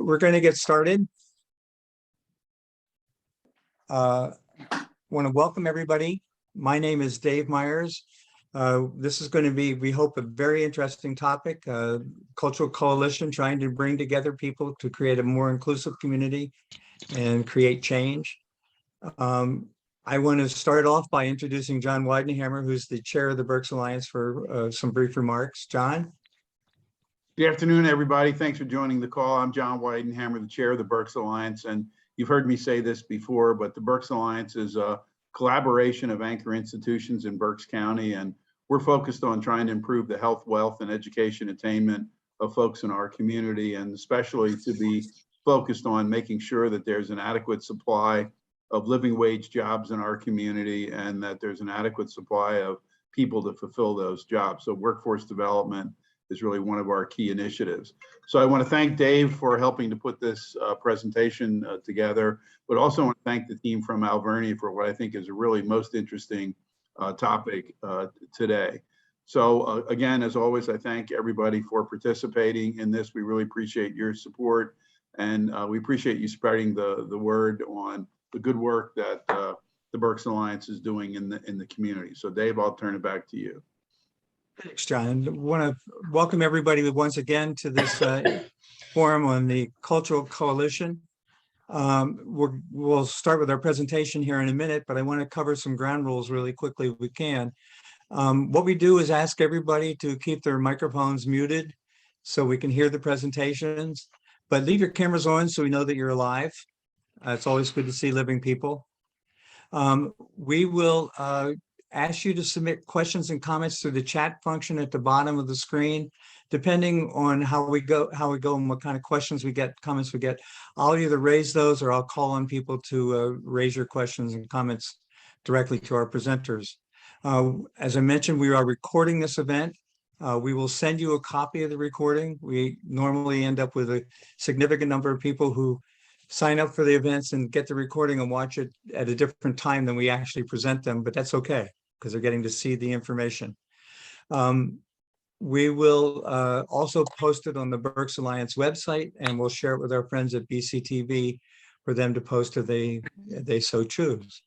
we're going to get started. Want to welcome everybody. My name is Dave Myers. This is going to be, we hope, a very interesting topic, cultural coalition, trying to bring together people to create a more inclusive community and create change. I want to start off by introducing John Weidenhammer, who's the chair of the Berks Alliance, for some brief remarks. John? Good afternoon, everybody. Thanks for joining the call. I'm John Weidenhammer, the chair of the Berks Alliance. And you've heard me say this before, but the Berks Alliance is a collaboration of anchor institutions in Berks County. And we're focused on trying to improve the health, wealth, and education attainment of folks in our community, and especially to be focused on making sure that there's an adequate supply of living wage jobs in our community and that there's an adequate supply of people to fulfill those jobs. So workforce development is really one of our key initiatives. So I want to thank Dave for helping to put this presentation together, but also want to thank the team from Alvernia for what I think is a really most interesting topic today. So again, as always, I thank everybody for participating in this. We really appreciate your support, and we appreciate you spreading the word on the good work that the Berks Alliance is doing in the community. So Dave, I'll turn it back to you. Thanks, John. I want to welcome everybody once again to this forum on the Cultural Coalition. We'll start with our presentation here in a minute, but I want to cover some ground rules really quickly if we can. What we do is ask everybody to keep their microphones muted so we can hear the presentations, but leave your cameras on so we know that you're alive. It's always good to see living people. We will ask you to submit questions and comments through the chat function at the bottom of the screen. Depending on how we go and what kind of questions we get, comments we get, I'll either raise those or I'll call on people to raise your questions and comments directly to our presenters. As I mentioned, we are recording this event. We will send you a copy of the recording. We normally end up with a significant number of people who sign up for the events and get the recording and watch it at a different time than we actually present them, but that's okay, because they're getting to see the information. We will also post it on the Berks Alliance website, and we'll share it with our friends at BCTV for them to post if they so choose.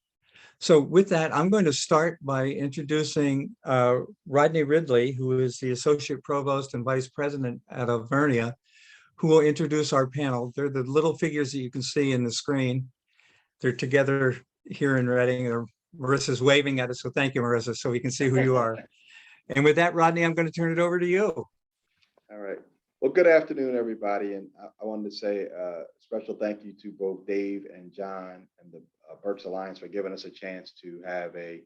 So with that, I'm going to start by introducing Rodney Ridley, who is the Associate Provost and Vice President at Alvernia, who will introduce our panel. They're the little figures that you can see in the screen. They're together here in Reading. Marissa's waving at us, so thank you, Marissa, so we can see who you are. And with that, Rodney, I'm going to turn it over to you. All right. Well, good afternoon, everybody. And I wanted to say a special thank you to both Dave and John and the Berks Alliance for giving us a chance to have a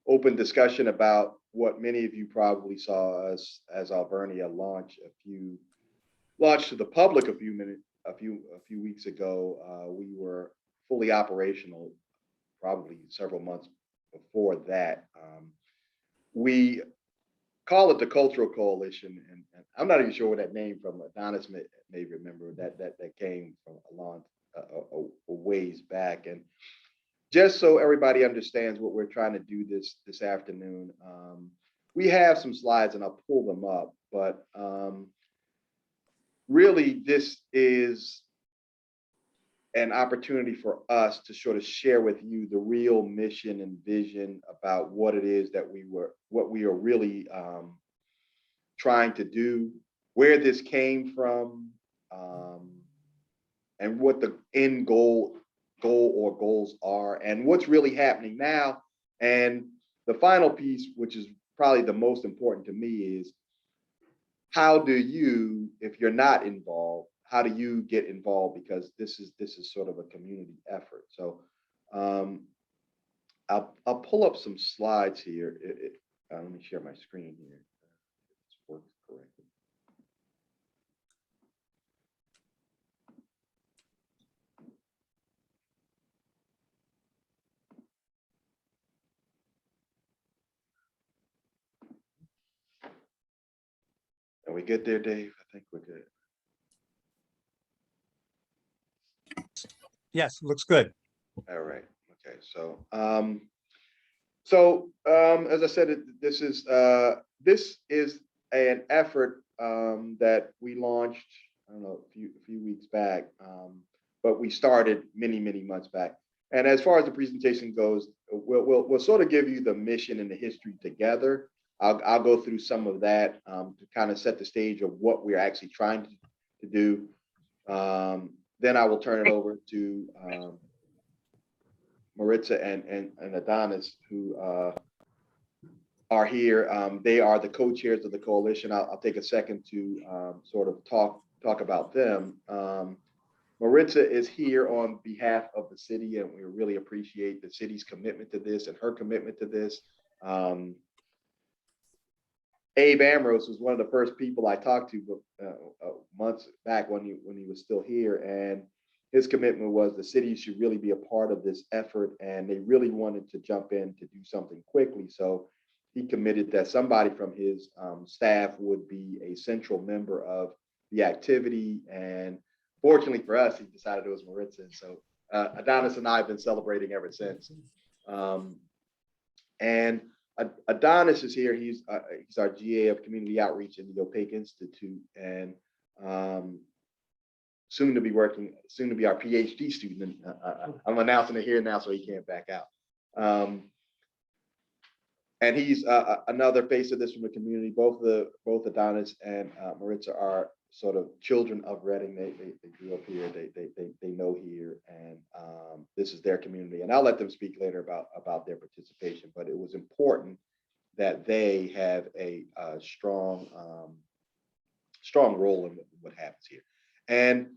open discussion about what many of you probably saw us as Alvernia launch to the public a few weeks ago. We were fully operational probably several months before that. We call it the Cultural Coalition, and I'm not even sure where that name from. Adonis may remember that came from a ways back. And just so everybody understands what we're trying to do this afternoon, we have some slides and I'll pull them up, but really this is an opportunity for us to sort of share with you the real mission and vision about what it is that what we are really trying to do, where this came from, and what the end goal or goals are, and what's really happening now. And the final piece, which is probably the most important to me, is how do you, if you're not involved, how do you get involved? Because this is sort of a community effort. So I'll pull up some slides here. Let me share my screen here. This works correctly. Are we good there, Dave? I think we're good. Yes, looks good. All right. Okay. So, as I said, this is an effort that we launched, I don't know, a few started many, many months back. And as far as the presentation goes, we'll sort of give you the mission and the history together. I'll go through some of that to kind of set the stage of what we're actually trying to do. Then I will turn it over to Maritza and Adonis, who are here. They are the co-chairs of the coalition. I'll take a second to sort of talk about them. Maritza is here on behalf of the city, and we really appreciate the city's commitment to this and her commitment to this. Abe Ambrose was one of the first people I talked to months back when he was still here, and his commitment was the city should really be a part of this effort, and they really wanted to jump in to do something quickly. So he committed that somebody from his staff would be a central member of the activity. And fortunately for us, he decided it was Maritza. And so Adonis and I have been celebrating ever since. And Adonis is here. He's our GA of Community Outreach in the Opaque Institute, and soon to be our PhD student. And I'm announcing it here now so he can't back out. And he's another face of this from the community. Both Adonis and Maritza are sort of children of Reading. They grew up here. They know here, and this is their community. And I'll let them speak later about their participation. But it was important that they have a strong role in what happens here. And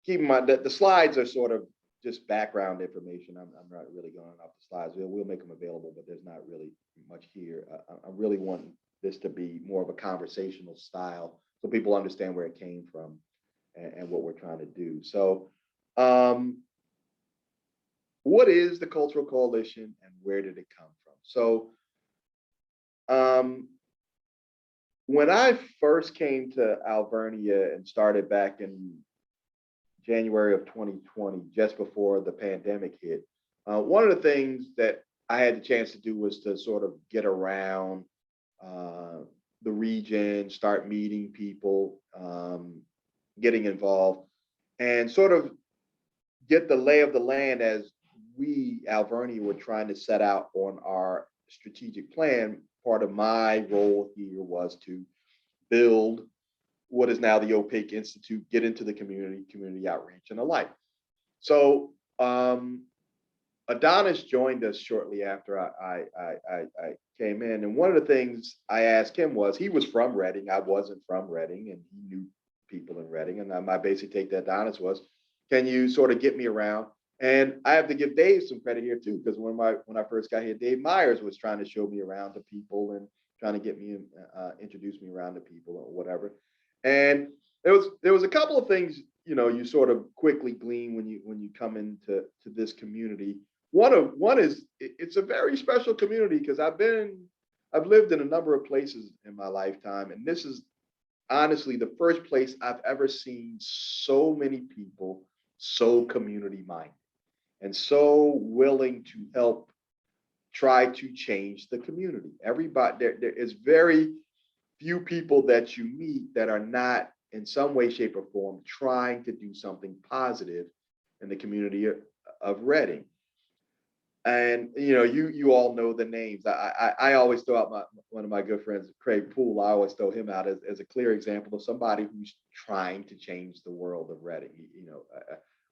keep in mind that the slides are sort of just background information. I'm not really going off the slides. We'll make them available, but there's not really much here. I really want this to be more of a conversational style so people understand where it came from and what we're trying to do. So what is the Cultural Coalition and where did it come from? So when I first came to Alvernia and started back in January of 2020, just before the pandemic hit, one of the things that I had the chance to do was to sort of get around the region, start meeting people, getting involved, and sort of get the lay of the land as we, Alvernia, were trying to set out on our strategic plan. Part of my role here was to build what is now the Opaque Institute, get into the community outreach and the like. So Adonis joined us shortly after I came in. And one of the things I asked him was, he was from Reading. I wasn't from Reading, and he knew people in Reading. And my basic take to Adonis was, can you sort of get me around? And I have to give Dave some credit here too, because when I first got here, Dave Myers was trying to show me around to people and trying to get me introduce me around to people or whatever. And there was a couple of things, you sort of quickly glean when you come into this community. One is it's a very special community because I've lived in a number of places in my lifetime, and this is honestly the first place I've ever seen so many people so community minded and so willing to help try to change the community. Everybody, there is very few people that you meet that are not in some way, shape, or form trying to do something positive in the community of Reading. And you all know the names. I always throw out one of my good friends, Craig Poole. I always throw him out as a clear example of somebody who's trying to change the world of Reading.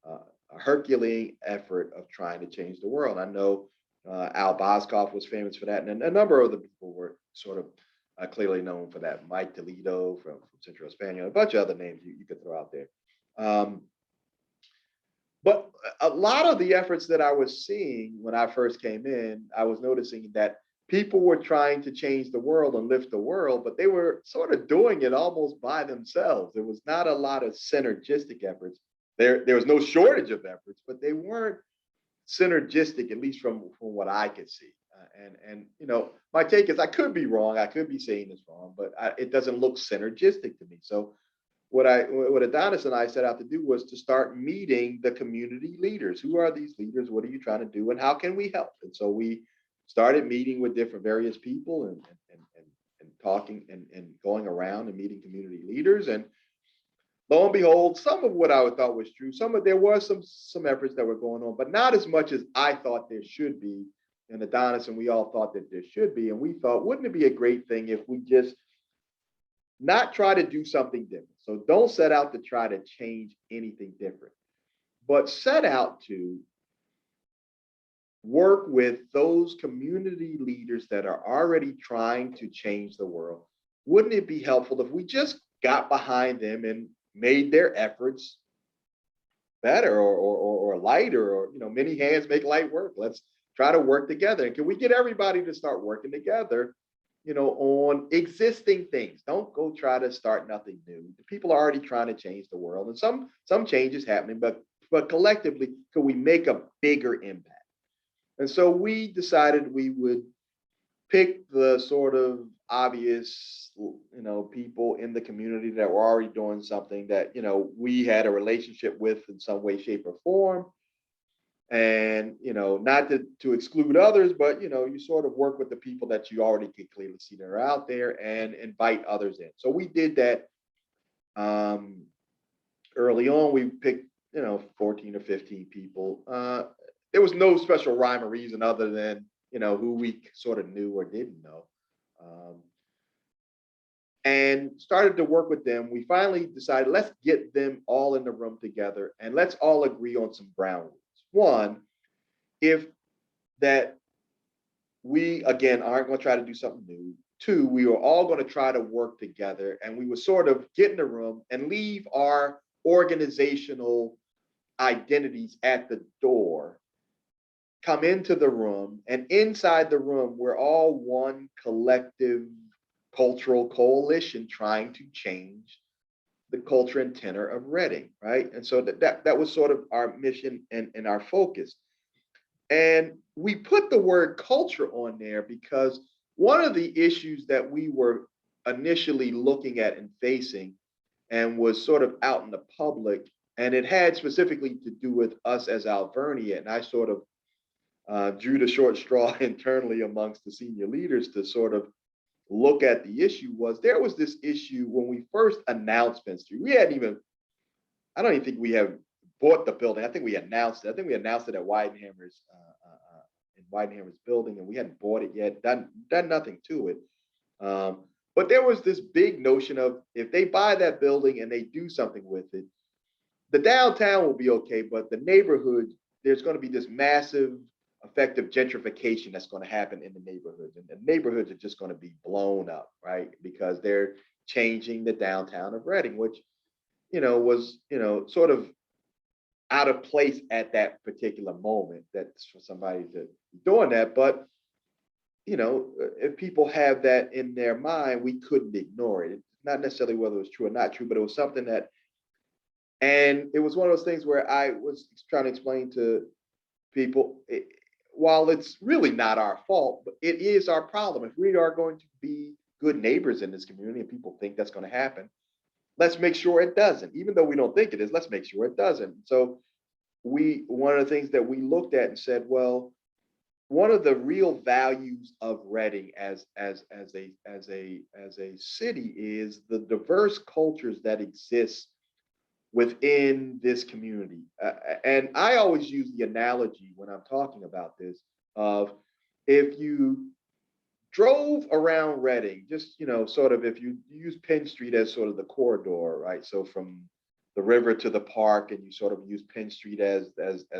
A Herculean effort of trying to change the world. I know Al Boskoff was famous for that, and a number of other people were sort of clearly known for that. Mike Toledo from Central Hispania, a bunch of other names you could throw out there. But a lot of the efforts that I was seeing when I first came in, I was noticing that people were trying to change the world and lift the world, but they were sort of doing it almost by themselves. There was not a lot of synergistic efforts. There was no shortage of efforts, but they weren't synergistic, at least from what I could see. And my take is I could be wrong. I could be saying this wrong, but it doesn't look synergistic to me. So what Adonis and I set out to do was to start meeting the community leaders. Who are these leaders? What are you trying to do? And how can we help? And so we started meeting with various people and talking and going around and meeting community leaders. And lo and behold, some of what I thought was true. There was some efforts that were going on, but not as much as I thought there should be. And Adonis and we all thought that there should be. And we thought, wouldn't it be a great thing if we just not try to do something different? So don't set out to try to change anything different, but set out to work with those community leaders that are already trying to change the world. Wouldn't it be helpful if we just got behind them and made their efforts better or lighter, or many hands make light work. Let's try to work together. And can we get everybody to start working together, on existing things? Don't go try to start nothing new. The people are already trying to change the world, and some changes happening, but collectively, could we make a bigger impact? And so we decided we would pick the sort of obvious, people in the community that were already doing something that, we had a relationship with in some way, shape, or form. And, not to exclude others, but, you sort of work with the people that you already can clearly see that are out there and invite others in. So we did that early on. We picked, 14 or 15 people. There was no special rhyme or reason other than, who we sort of knew or didn't know. And started to work with them. We finally decided, let's get them all in the room together and let's all agree on some ground rules. One, if that we, again, aren't going to try to do something new. Two, we were all going to try to work together, and we would sort of get in the room and leave our organizational identities at the door, come into the room, and inside the room, we're all one collective cultural coalition trying to change the culture and tenor of Reading, right? And so that was sort of our mission and our focus. And we put the word culture on there because one of the issues that we were initially looking at and facing and was sort of out in the public, and it had specifically to do with us as Alvernia, and I sort of drew the short straw internally amongst the senior leaders to sort of look at the issue. There was this issue when we first announced Penn Street. I don't even think we have bought the building. I think we announced it. I think we announced it at Weidenhammer's in Weidenhammer's building, and we hadn't bought it yet, done nothing to it. But there was this big notion of, if they buy that building and they do something with it, the downtown will be okay, but the neighborhood, there's going to be this massive effective gentrification that's going to happen in the neighborhoods, and the neighborhoods are just going to be blown up, right? Because they're changing the downtown of Reading, which, was, sort of out of place at that particular moment. That's for somebody to be doing that. But, if people have that in their mind, we couldn't ignore it. It's not necessarily whether it was true or not true, but it was something that, and it was one of those things where I was trying to explain to people, while it's really not our fault, but it is our problem. If we are going to be good neighbors in this community and people think that's going to happen, let's make sure it doesn't. Even though we don't think it is, let's make sure it doesn't. So one of the things that we looked at and said, well, one of the real values of Reading as a city is the diverse cultures that exist within this community. And I always use the analogy when I'm talking about this of, if you drove around Reading, just, sort of, if you use Penn Street as sort of the corridor, right? So from the river to the park, and you sort of use Penn Street as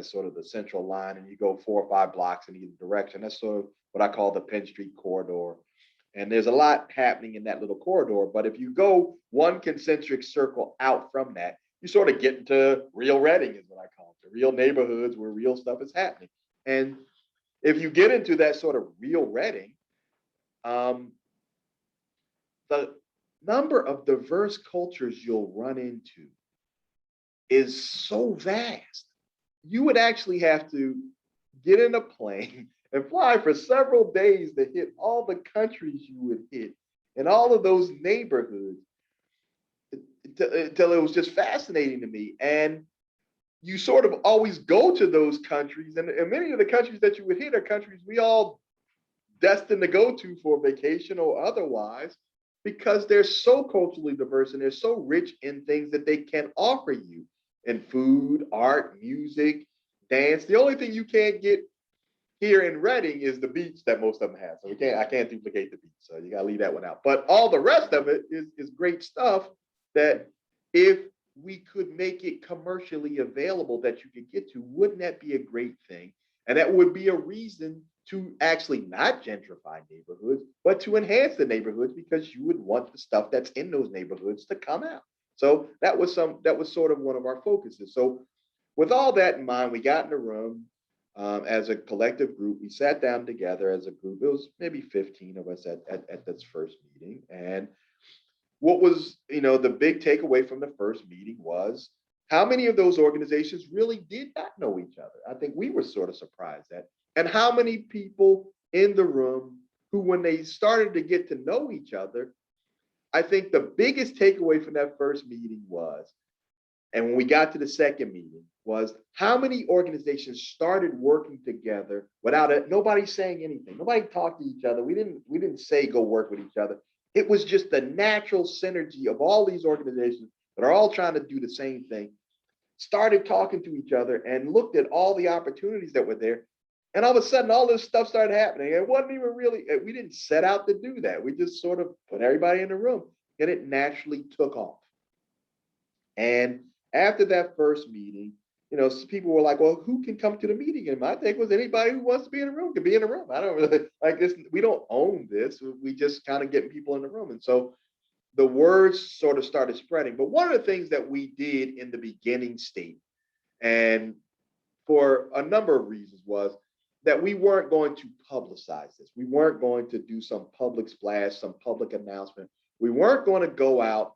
sort of the central line, and you go 4 or 5 blocks in either direction. That's sort of what I call the Penn Street corridor. And there's a lot happening in that little corridor. But if you go one concentric circle out from that, you sort of get into real Reading, is what I call it, the real neighborhoods where real stuff is happening. And if you get into that sort of real Reading, the number of diverse cultures you'll run into is so vast. You would actually have to get in a plane and fly for several days to hit all the countries you would hit and all of those neighborhoods, until it was just fascinating to me. And you sort of always go to those countries, and many of the countries that you would hit are countries we all destined to go to for vacation or otherwise. because they're so culturally diverse and they're so rich in things that they can offer you in food, art, music, dance. The only thing you can't get here in Reading is the beach that most of them have. So I can't duplicate the beach. So you gotta leave that one out. But all the rest of it is great stuff that if we could make it commercially available that you could get to, wouldn't that be a great thing? And that would be a reason to actually not gentrify neighborhoods, but to enhance the neighborhoods because you would want the stuff that's in those neighborhoods to come out. So that was sort of one of our focuses. So with all that in mind, we got in the room as a collective group. We sat down together as a group. It was maybe 15 of us at this first meeting. And what was, the big takeaway from the first meeting was how many of those organizations really did not know each other. I think we were sort of surprised at, and how many people in the room who, when they started to get to know each other, I think the biggest takeaway from that first meeting was, and when we got to the second meeting, was how many organizations started working together without nobody saying anything. Nobody talked to each other. We didn't say go work with each other. It was just the natural synergy of all these organizations that are all trying to do the same thing, started talking to each other and looked at all the opportunities that were there. And all of a sudden, all this stuff started happening. It wasn't even really, we didn't set out to do that. We just sort of put everybody in the room and it naturally took off. And after that first meeting, people were like, well, who can come to the meeting? And my take was anybody who wants to be in the room can be in the room. I don't really like this. We don't own this. We just kind of getting people in the room. And so the words sort of started spreading. But one of the things that we did in the beginning state, and for a number of reasons, was that we weren't going to publicize this. We weren't going to do some public splash, some public announcement. We weren't going to go out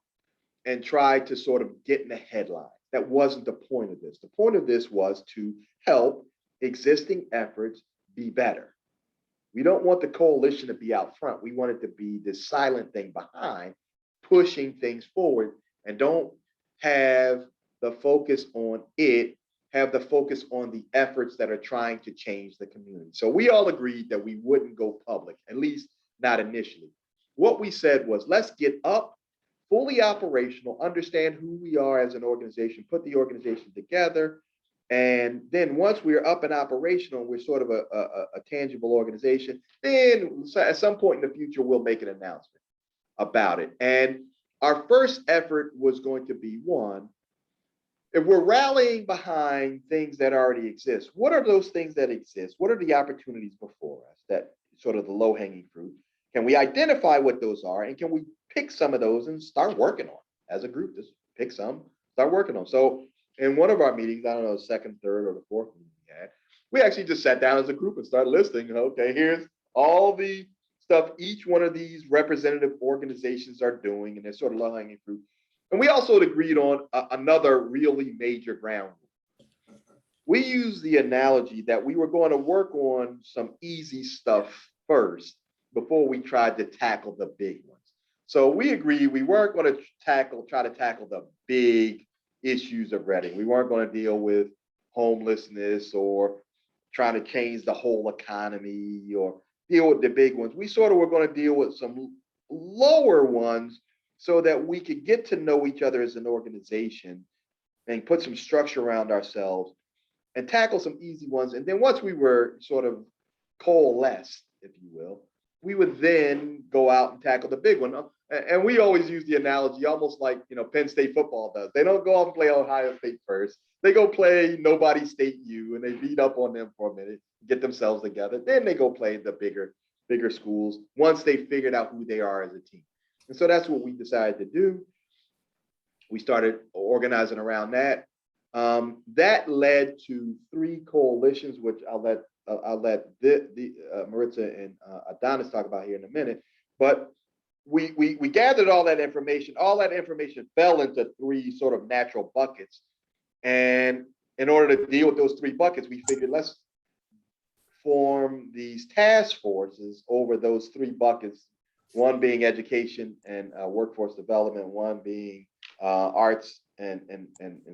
and try to sort of get in the headline. That wasn't the point of this. The point of this was to help existing efforts be better. We don't want the coalition to be out front. We want it to be this silent thing behind, pushing things forward, and don't have the focus on it, have the focus on the efforts that are trying to change the community. So we all agreed that we wouldn't go public, at least not initially. What we said was, let's get up, fully operational, understand who we are as an organization, put the organization together. And then once we're up and operational, we're sort of a tangible organization, then at some point in the future, we'll make an announcement about it. And our first effort was going to be, one, if we're rallying behind things that already exist, what are those things that exist? What are the opportunities before us, that sort of the low-hanging fruit? Can we identify what those are? And can we pick some of those and start working on as a group? Just pick some, start working on. So in one of our meetings, I don't know, the second, third, or the fourth meeting we had, we actually just sat down as a group and started listing, okay, here's all the stuff each one of these representative organizations are doing, and they're sort of low-hanging fruit. And we also agreed on another really major ground rule. We used the analogy that we were going to work on some easy stuff first before we tried to tackle the big ones. So we agreed we weren't going to try to tackle the big issues of Reading. We weren't going to deal with homelessness or trying to change the whole economy or deal with the big ones. We sort of were going to deal with some lower ones so that we could get to know each other as an organization and put some structure around ourselves and tackle some easy ones. And then once we were sort of coalesced, if you will, we would then go out and tackle the big one. And we always use the analogy almost like, Penn State football does. They don't go off and play Ohio State first. They go play Nobody State U and they beat up on them for a minute, get themselves together. Then they go play the bigger schools once they figured out who they are as a team. And so that's what we decided to do. We started organizing around that. That led to 3 coalitions, which I'll let Maritza and Adonis talk about here in a minute. But we gathered all that information. All that information fell into 3 sort of natural buckets. And in order to deal with those 3 buckets, we figured let's form these task forces over those 3 buckets. One being education and workforce development, one being arts and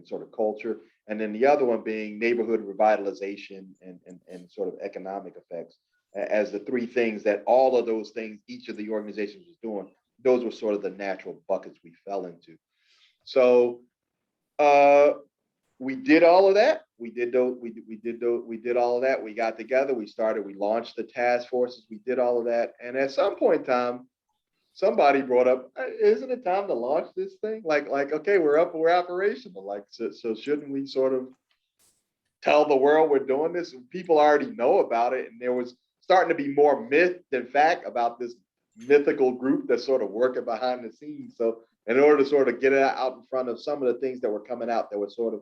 sort of culture, and then the other one being neighborhood revitalization and sort of economic effects, as the 3 things that all of those things each of the organizations was doing those were sort of the natural buckets we fell into. So we did all of that. We did all of that. We got together, we launched the task forces, we did all of that. And at some point in time, somebody brought up, isn't it time to launch this thing? Like, okay, we're operational. Like, so shouldn't we sort of tell the world we're doing this? People already know about it. And there was starting to be more myth than fact about this mythical group that's sort of working behind the scenes. So in order to sort of get it out in front of some of the things that were coming out that were sort of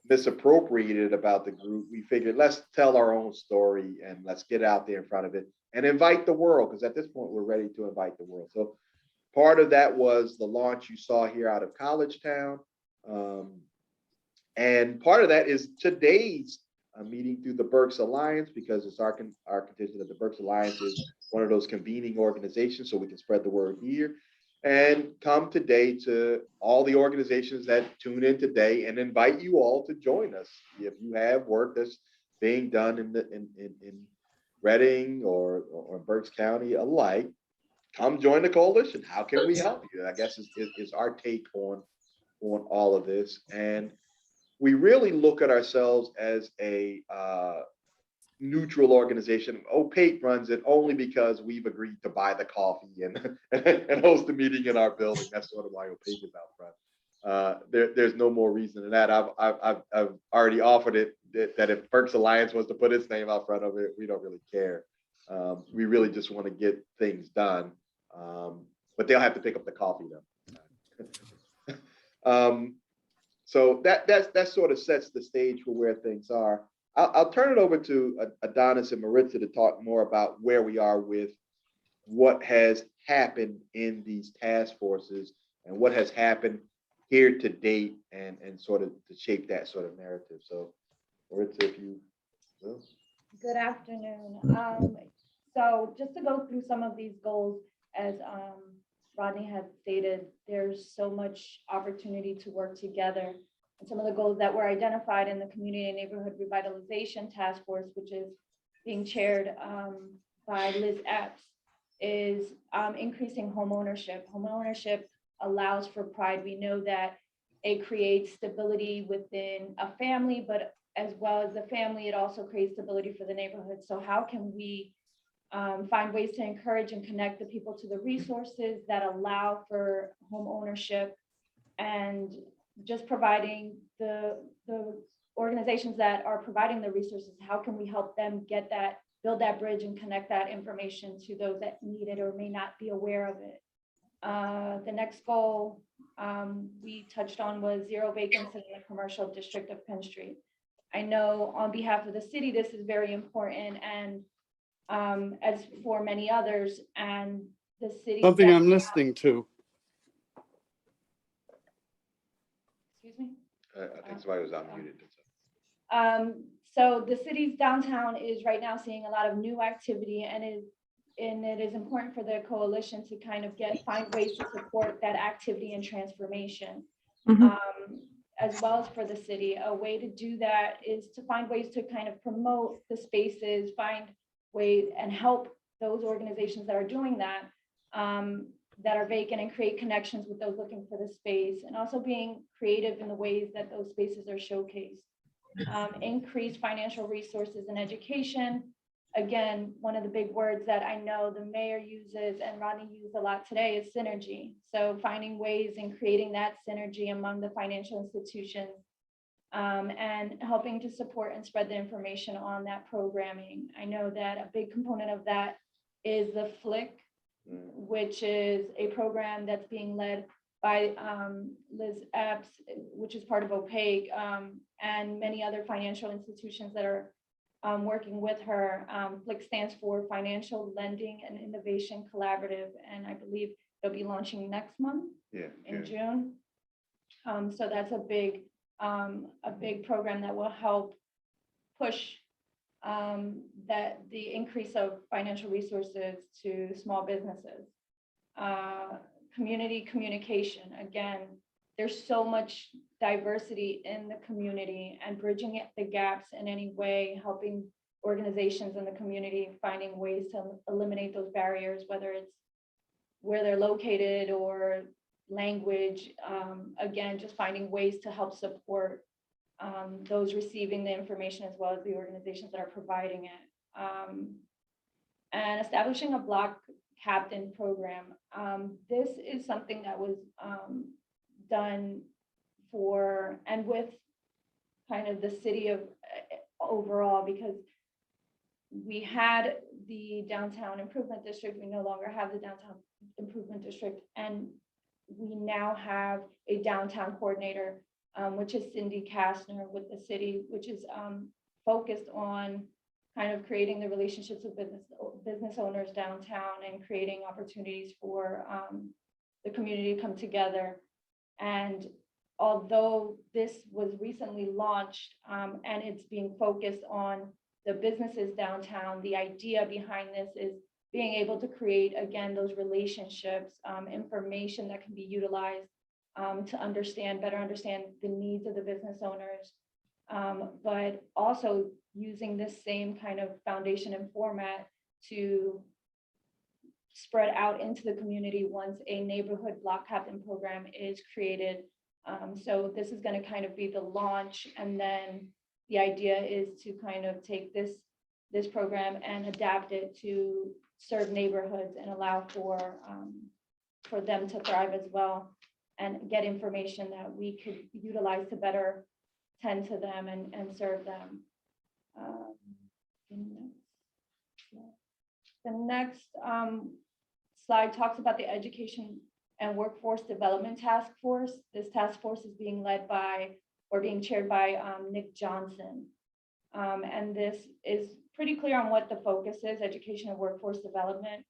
misappropriated about the group, we figured let's tell our own story and let's get out there in front of it and invite the world, because at this point we're ready to invite the world. So part of that was the launch you saw here out of College Town. And part of that is today's meeting through the Berks Alliance, because it's our contention that the Berks Alliance is one of those convening organizations, so we can spread the word here. And come today to all the organizations that tune in today and invite you all to join us. If you have work that's being done in Reading or Berks County alike, come join the coalition. How can we help you? I guess is our take on all of this. And we really look at ourselves as a neutral organization. Opaque runs it only because we've agreed to buy the coffee and host the meeting in our building. That's sort of why Opaque is out front. There's no more reason than that. I've already offered it that if Berks Alliance wants to put its name out front of it, we don't really care. We really just want to get things done, but they'll have to pick up the coffee though. So that sort of sets the stage for where things are. I'll turn it over to Adonis and Maritza to talk more about where we are with what has happened in these task forces and what has happened here to date, and sort of to shape that sort of narrative. So Maritza, if you will. Good afternoon. So just to go through some of these goals, as Rodney had stated, there's so much opportunity to work together. And some of the goals that were identified in the Community and Neighborhood Revitalization Task Force, which is being chaired by Liz Epps, is increasing home ownership. Home ownership allows for pride. We know that it creates stability within a family, but as well as the family, it also creates stability for the neighborhood. So how can we find ways to encourage and connect the people to the resources that allow for home ownership, and just providing the organizations that are providing the resources, how can we help them get that, build that bridge and connect that information to those that need it or may not be aware of it. The next goal we touched on was zero vacancy in the commercial district of Penn Street. I know on behalf of the city, this is very important, and as for many others, and the city. Something I'm listening to. Excuse me? I think somebody was unmuted. So the city's downtown is right now seeing a lot of new activity, and it is important for the coalition to kind of find ways to support that activity and transformation. As well as for the city. A way to do that is to find ways to kind of promote the spaces, find ways and help those organizations that are doing that, that are vacant, and create connections with those looking for the space, and also being creative in the ways that those spaces are showcased. Increase financial resources and education. Again, one of the big words that I know the mayor uses and Rodney used a lot today is synergy. So finding ways and creating that synergy among the financial institutions, and helping to support and spread the information on that programming. I know that a big component of that is the Flick, which is a program that's being led by Liz Epps, which is part of Opaque, and many other financial institutions that are working with her. Flick stands for Financial Lending and Innovation Collaborative, and I believe they'll be launching next month in June. So that's a big program that will help push that the increase of financial resources to small businesses. Community communication. Again, there's so much diversity in the community, and bridging the gaps in any way, helping organizations in the community, finding ways to eliminate those barriers, whether it's where they're located or language. Again, just finding ways to help support those receiving the information as well as the organizations that are providing it. And establishing a block captain program. This is something that was done for and with kind of the city of overall, because we had the downtown improvement district. We no longer have the downtown improvement district, and we now have a downtown coordinator, which is Cindy Kastner with the city, which is focused on kind of creating the relationships with business owners downtown and creating opportunities for the community to come together. And although this was recently launched and it's being focused on the businesses downtown, the idea behind this is being able to create, again, those relationships, information that can be utilized to better understand the needs of the business owners, but also using this same kind of foundation and format to spread out into the community once a neighborhood block captain program is created. So this is going to kind of be the launch, and then the idea is to kind of take this program and adapt it to serve neighborhoods and allow for them to thrive as well, and get information that we could utilize to better tend to them and serve them. The next slide talks about the Education and Workforce Development Task Force. This task force is being led by or being chaired by Nick Johnson. And this is pretty clear on what the focus is: education and workforce development.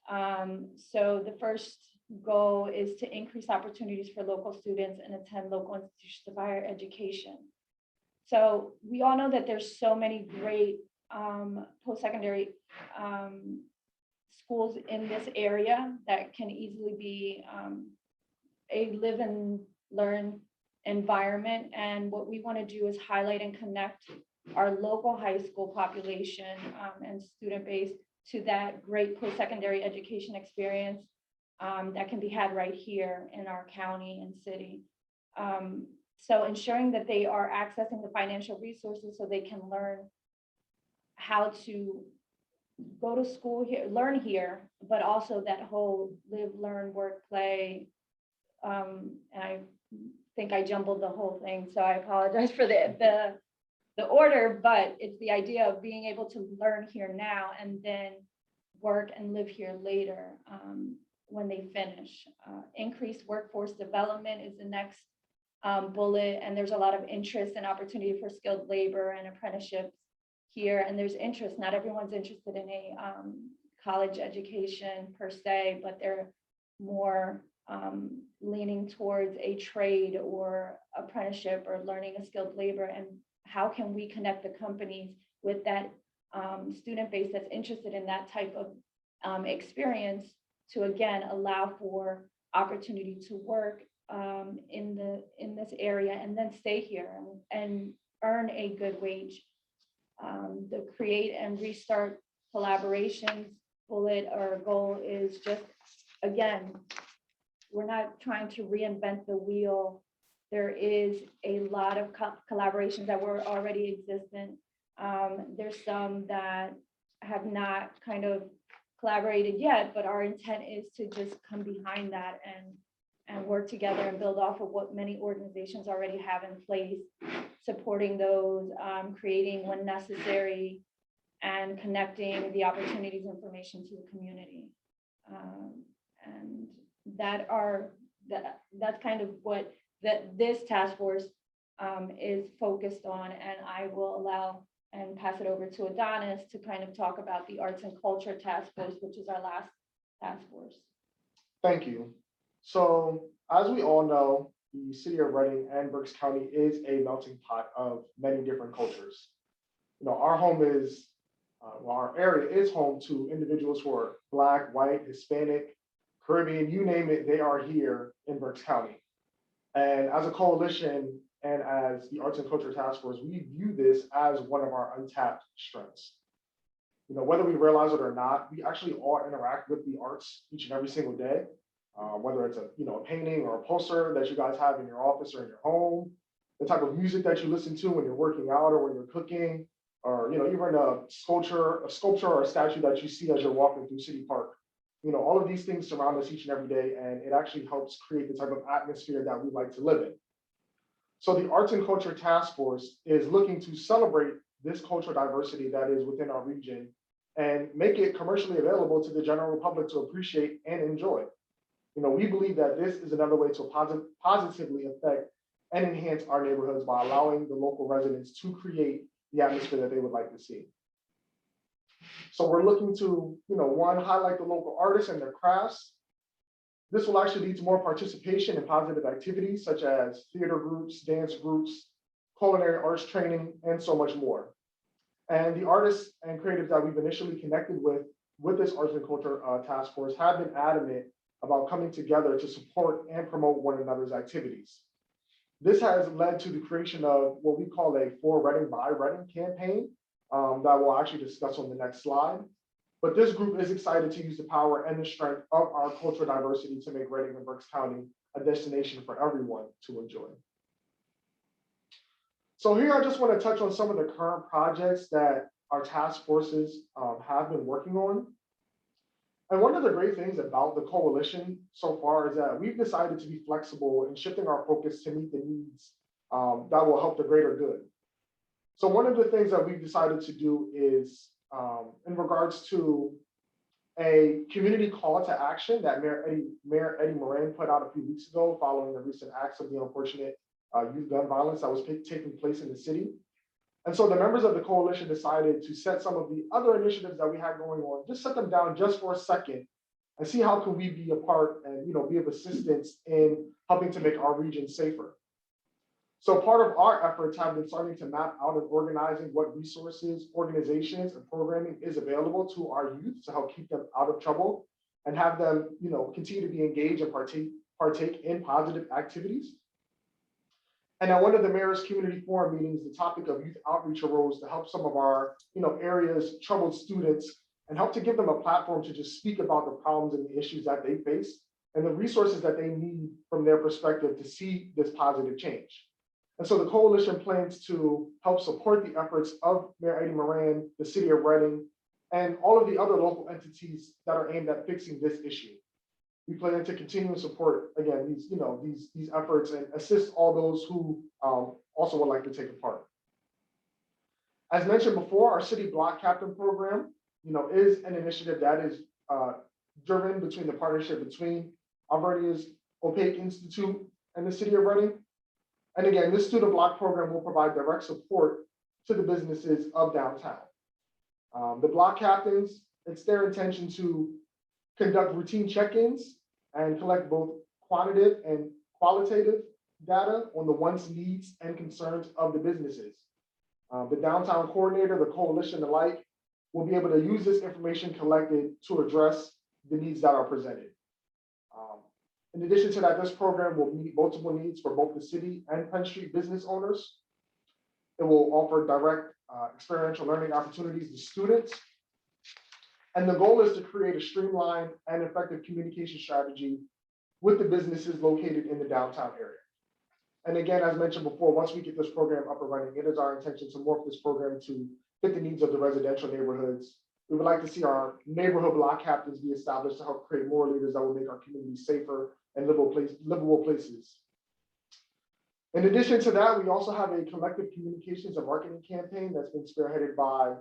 So the first goal is to increase opportunities for local students and attend local institutions of higher education. So we all know that there's so many great post-secondary schools in this area that can easily be a live and learn environment. And what we want to do is highlight and connect our local high school population and student base to that great post-secondary education experience that can be had right here in our county and city. So ensuring that they are accessing the financial resources so they can learn how to go to school here, learn here, but also that whole live, learn, work, play. And I think I jumbled the whole thing, so I apologize for the order, but it's the idea of being able to learn here now and then work and live here later when they finish. Increased workforce development is the next bullet, and there's a lot of interest and opportunity for skilled labor and apprenticeships here, and there's interest. Not everyone's interested in a college education per se, but they're more leaning towards a trade or apprenticeship or learning a skilled labor. And how can we connect the companies with that student base that's interested in that type of experience to, again, allow for opportunity to work in this area and then stay here and earn a good wage. The create and restart collaborations bullet or goal is just, again, we're not trying to reinvent the wheel. There is a lot of collaborations that were already existent. There's some that have not kind of collaborated yet, but our intent is to just come behind that and work together and build off of what many organizations already have in place, supporting those, creating when necessary, and connecting the opportunities information to the community. And that's kind of what this task force is focused on. And I will allow and pass it over to Adonis to kind of talk about the Arts and Culture Task Force, which is our last task force. Thank you. So as we all know, the city of Reading and Berks County is a melting pot of many different cultures. You know, our home is, our area is home to individuals who are Black, white, Hispanic, Caribbean, you name it, they are here in Berks County. And as a coalition and as the Arts and Culture Task Force, we view this as one of our untapped strengths. You know, whether we realize it or not, we actually all interact with the arts each and every single day. Whether it's a painting or a poster that you guys have in your office or in your home, the type of music that you listen to when you're working out or when you're cooking, or even a sculpture or a statue that you see as you're walking through City Park. All of these things surround us each and every day, and it actually helps create the type of atmosphere that we like to live in. So the Arts and Culture Task Force is looking to celebrate this cultural diversity that is within our region and make it commercially available to the general public to appreciate and enjoy. We believe that this is another way to positively affect and enhance our neighborhoods by allowing the local residents to create the atmosphere that they would like to see. So we're looking to, one, highlight the local artists and their crafts. This will actually lead to more participation in positive activities such as theater groups, dance groups, culinary arts training, and so much more. And the artists and creatives that we've initially connected with this Arts and Culture Task Force have been adamant about coming together to support and promote one another's activities. This has led to the creation of what we call a For Reading by Reading campaign that we'll actually discuss on the next slide. But this group is excited to use the power and the strength of our cultural diversity to make Reading and Berks County a destination for everyone to enjoy. So here I just want to touch on some of the current projects that our task forces have been working on. And one of the great things about the coalition so far is that we've decided to be flexible in shifting our focus to meet the needs that will help the greater good. So one of the things that we've decided to do is in regards to a community call to action that Mayor Eddie Moran put out a few weeks ago following the recent acts of the unfortunate youth gun violence that was taking place in the city. And so the members of the coalition decided to set some of the other initiatives that we had going on, just set them down just for a second and see how can we be a part and be of assistance in helping to make our region safer. So part of our efforts have been starting to map out and organizing what resources, organizations, and programming is available to our youth to help keep them out of trouble and have them continue to be engaged and partake in positive activities. And at one of the mayor's community forum meetings, the topic of youth outreach arose to help some of our area's troubled students and help to give them a platform to just speak about the problems and the issues that they face and the resources that they need from their perspective to see this positive change. And so the coalition plans to help support the efforts of Mayor Eddie Moran, the city of Reading, and all of the other local entities that are aimed at fixing this issue. We plan to continue to support, again, these efforts and assist all those who also would like to take a part. As mentioned before, our city block captain program, is an initiative that is driven between the partnership between Albernia's Opaque Institute and the city of Reading. And again, this student block program will provide direct support to the businesses of downtown. The block captains, it's their intention to conduct routine check-ins and collect both quantitative and qualitative data on the wants, needs, and concerns of the businesses. The downtown coordinator, the coalition alike, will be able to use this information collected to address the needs that are presented. In addition to that, this program will meet multiple needs for both the city and Penn Street business owners. It will offer direct experiential learning opportunities to students. And the goal is to create a streamlined and effective communication strategy with the businesses located in the downtown area. And again, as mentioned before, once we get this program up and running, it is our intention to morph this program to fit the needs of the residential neighborhoods. We would like to see our neighborhood block captains be established to help create more leaders that will make our communities safer and livable places. In addition to that, we also have a collective communications and marketing campaign that's been spearheaded by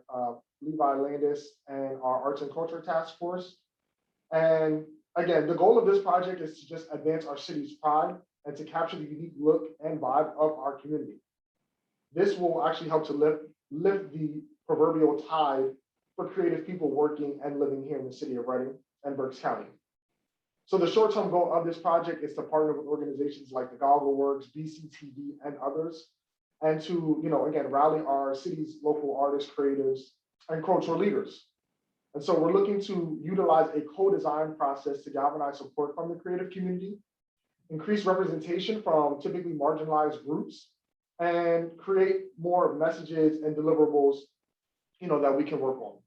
Levi Landis and our Arts and Culture Task Force. And again, the goal of this project is to just advance our city's pride and to capture the unique look and vibe of our community. This will actually help to lift the proverbial tide for creative people working and living here in the city of Reading and Berks County. So the short-term goal of this project is to partner with organizations like the Goggle Works, BCTV, and others, and to, again, rally our city's local artists, creatives, and cultural leaders. And so we're looking to utilize a co-design process to galvanize support from the creative community, increase representation from typically marginalized groups, and create more messages and deliverables, that we can work on.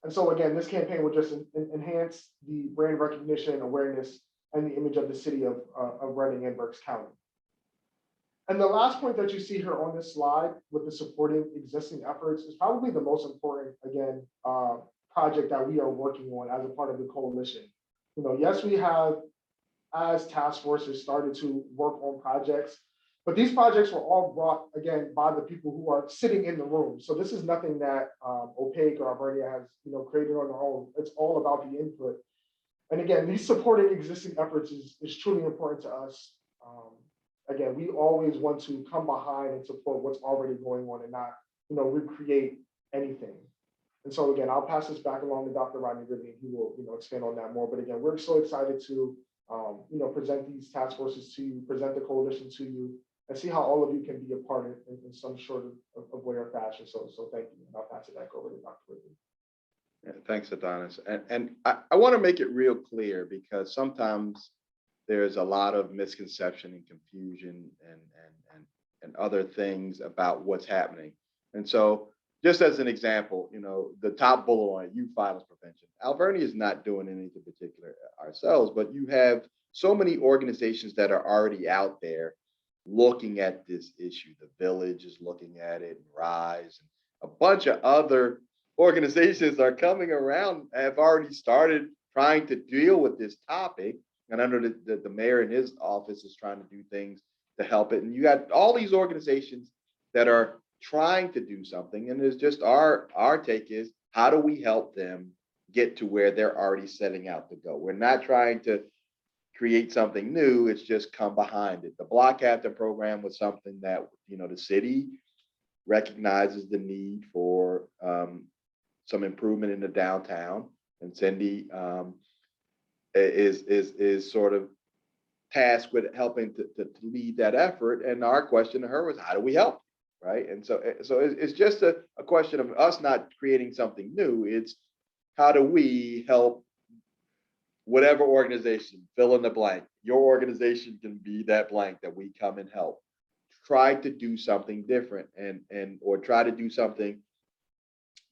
And so again, this campaign will just enhance the brand recognition, awareness, and the image of the city of Reading and Berks County. And the last point that you see here on this slide with the supporting existing efforts is probably the most important, again, project that we are working on as a part of the coalition. Yes, we have, as task forces, started to work on projects, but these projects were all brought, again, by the people who are sitting in the room. So this is nothing that Opaque or Albernia has, created on their own. It's all about the input. And again, these supporting existing efforts is truly important to us. Again, we always want to come behind and support what's already going on and not, recreate anything. And so again, I'll pass this back along to Dr. Rodney Rivian, who will, expand on that more. But again, we're so excited to, present these task forces to you, present the coalition to you, and see how all of you can be a part in some sort of way or fashion. So thank you, and I'll pass it back over to Dr. Rivian. Yeah, thanks, Adonis. And I want to make it real clear, because sometimes there's a lot of misconception and confusion and other things about what's happening. And so just as an example, the top bullet line, youth violence prevention. Alvernia is not doing anything particular ourselves, but you have so many organizations that are already out there looking at this issue. The Village is looking at it, and Rise, and a bunch of other organizations are coming around, have already started trying to deal with this topic. And I know that the mayor in his office is trying to do things to help it. And you got all these organizations that are trying to do something. And it's just our take is, how do we help them get to where they're already setting out to go? We're not trying to create something new. It's just come behind it. The Block Captain program was something that, the city recognizes the need for some improvement in the downtown. And Cindy is sort of tasked with helping to lead that effort. And our question to her was, how do we help? Right. And so it's just a question of us not creating something new. It's how do we help whatever organization, fill in the blank. Your organization can be that blank that we come and help. Try to do something different or try to do something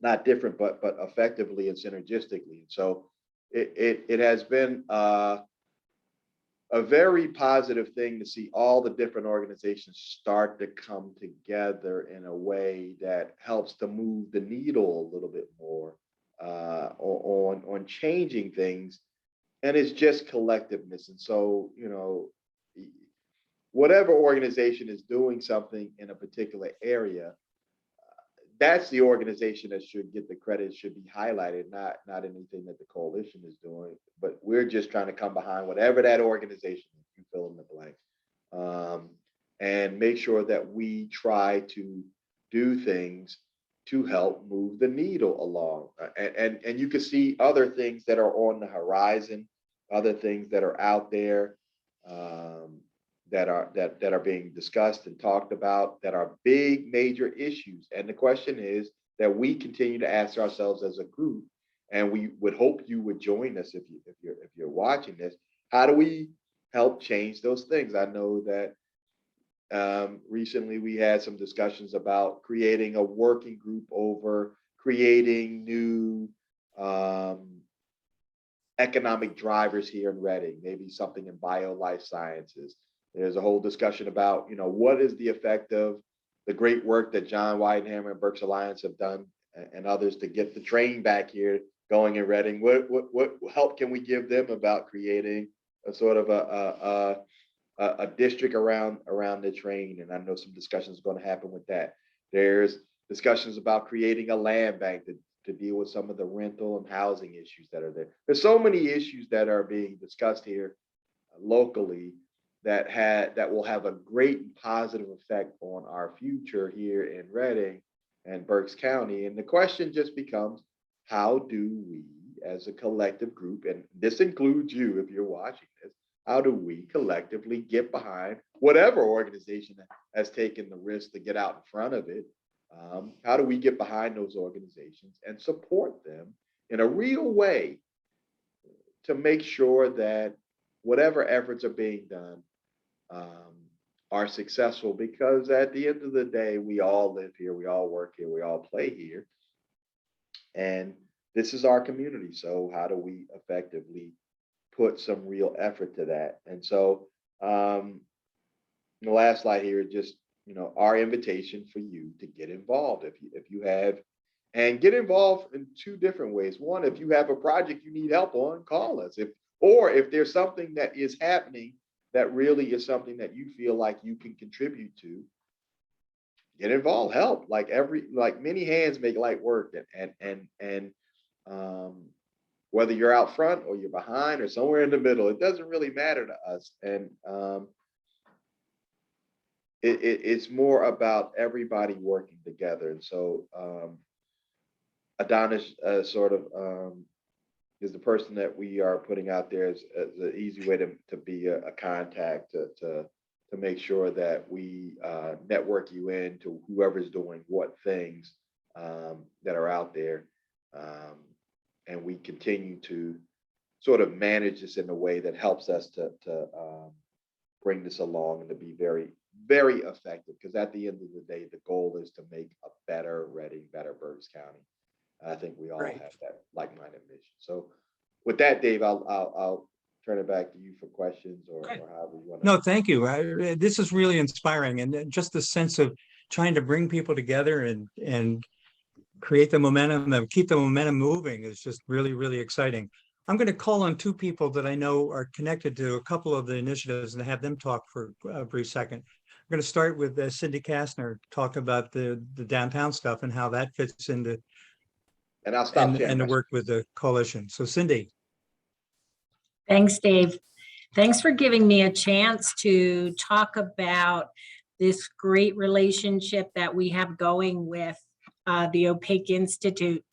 not different, but effectively and synergistically. And so it has been a very positive thing to see all the different organizations start to come together in a way that helps to move the needle a little bit more on changing things. And it's just collectiveness. And so, whatever organization is doing something in a particular area, that's the organization that should get the credit, should be highlighted, not anything that the coalition is doing. But we're just trying to come behind whatever that organization is, you fill in the blank, and make sure that we try to do things to help move the needle along. And you can see other things that are on the horizon, other things that are out there, that are being discussed and talked about, that are big major issues. And the question is that we continue to ask ourselves as a group, and we would hope you would join us if you're watching this. How do we help change those things? I know that recently we had some discussions about creating a working group over creating new economic drivers here in Reading, maybe something in life sciences. There's a whole discussion about, what is the effect of the great work that John Weidenhammer and Berks Alliance have done and others to get the train back here going in Reading. What help can we give them about creating a sort of a district around the train? And I know some discussions are going to happen with that. There's discussions about creating a land bank to deal with some of the rental and housing issues that are there. There's so many issues that are being discussed here locally that will have a great positive effect on our future here in Reading and Berks County. And the question just becomes, how do we as a collective group, and this includes you if you're watching this, how do we collectively get behind whatever organization has taken the risk to get out in front of it? How do we get behind those organizations and support them in a real way to make sure that whatever efforts are being done are successful, because at the end of the day, we all live here, we all work here, we all play here. And this is our community. So how do we effectively put some real effort to that? And so the last slide here, just, our invitation for you to get involved. If you have, and get involved in two different ways. One, if you have a project you need help on, call us. If there's something that is happening that really is something that you feel like you can contribute to, get involved, help. Like many hands make light work, and whether you're out front or you're behind or somewhere in the middle, it doesn't really matter to us. And it's more about everybody working together. And so Adonis is the person that we are putting out there as an easy way to be a contact to make sure that we network you in to whoever's doing what things that are out there. And we continue to sort of manage this in a way that helps us to bring this along and to be very, very effective. Because at the end of the day, the goal is to make a better Reading, better Berks County. I think we all Great. have that like-minded mission. So with that, Dave, I'll turn it back to you for questions or however you want to. No, thank you. This is really inspiring, and just the sense of trying to bring people together and create the momentum and keep the momentum moving is just really, really exciting. I'm going to call on two people that I know are connected to a couple of the initiatives and have them talk for a brief second. I'm going to start with Cindy Kastner, talk about the downtown stuff and how that fits into And I'll stop and to work with the coalition. So Cindy. Thanks, Dave. Thanks for giving me a chance to talk about this great relationship that we have going with the Opaque Institute.